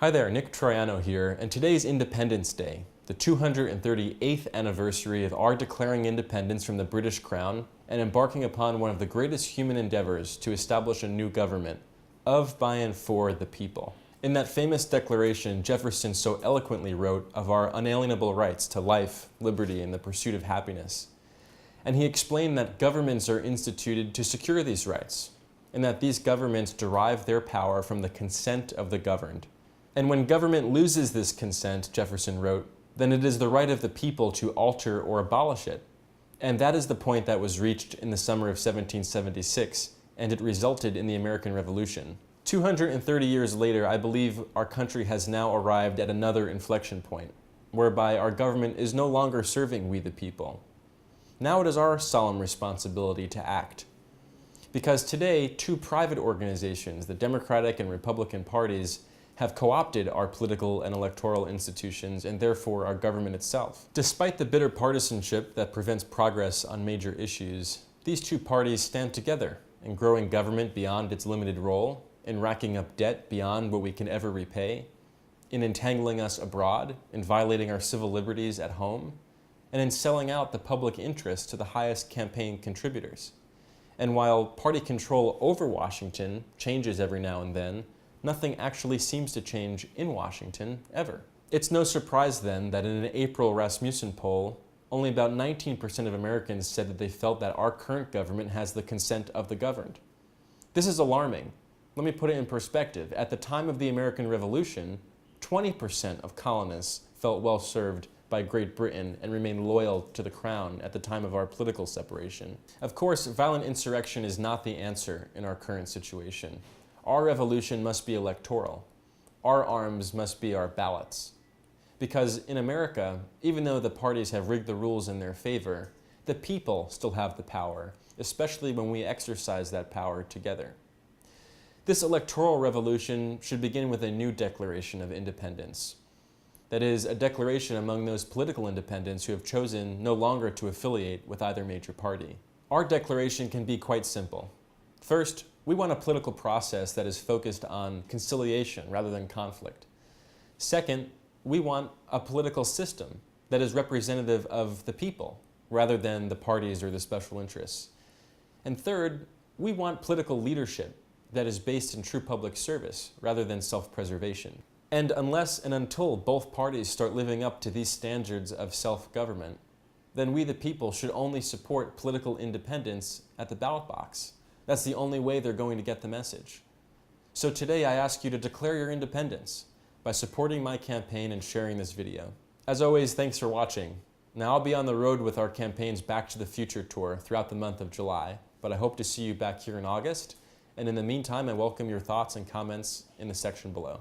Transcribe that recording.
Hi there, Nick Troiano here, and today's Independence Day, the 238th anniversary of our declaring independence from the British Crown and embarking upon one of the greatest human endeavors to establish a new government, of, by, and for the people. In that famous declaration, Jefferson so eloquently wrote of our unalienable rights to life, liberty, and the pursuit of happiness. And he explained that governments are instituted to secure these rights, and that these governments derive their power from the consent of the governed. And when government loses this consent, Jefferson wrote, then it is the right of the people to alter or abolish it. And that is the point that was reached in the summer of 1776, and it resulted in the American Revolution. 230 years later, I believe our country has now arrived at another inflection point, whereby our government is no longer serving we the people. Now it is our solemn responsibility to act. Because today, two private organizations, the Democratic and Republican parties, have co-opted our political and electoral institutions and therefore our government itself. Despite the bitter partisanship that prevents progress on major issues, these two parties stand together in growing government beyond its limited role, in racking up debt beyond what we can ever repay, in entangling us abroad, in violating our civil liberties at home, and in selling out the public interest to the highest campaign contributors. And while party control over Washington changes every now and then, nothing actually seems to change in Washington, ever. It's no surprise then that in an April Rasmussen poll, only about 19% of Americans said that they felt that our current government has the consent of the governed. This is alarming. Let me put it in perspective. At the time of the American Revolution, 20% of colonists felt well served by Great Britain and remained loyal to the crown at the time of our political separation. Of course, violent insurrection is not the answer in our current situation. Our revolution must be electoral. Our arms must be our ballots. Because in America, even though the parties have rigged the rules in their favor, the people still have the power, especially when we exercise that power together. This electoral revolution should begin with a new declaration of independence. That is, a declaration among those political independents who have chosen no longer to affiliate with either major party. Our declaration can be quite simple. First, we want a political process that is focused on conciliation rather than conflict. Second, we want a political system that is representative of the people rather than the parties or the special interests. And third, we want political leadership that is based in true public service rather than self-preservation. And unless and until both parties start living up to these standards of self-government, then we the people should only support political independence at the ballot box. That's the only way they're going to get the message. So today I ask you to declare your independence by supporting my campaign and sharing this video. As always, thanks for watching. Now I'll be on the road with our campaign's Back to the Future tour throughout the month of July, but I hope to see you back here in August. And in the meantime, I welcome your thoughts and comments in the section below.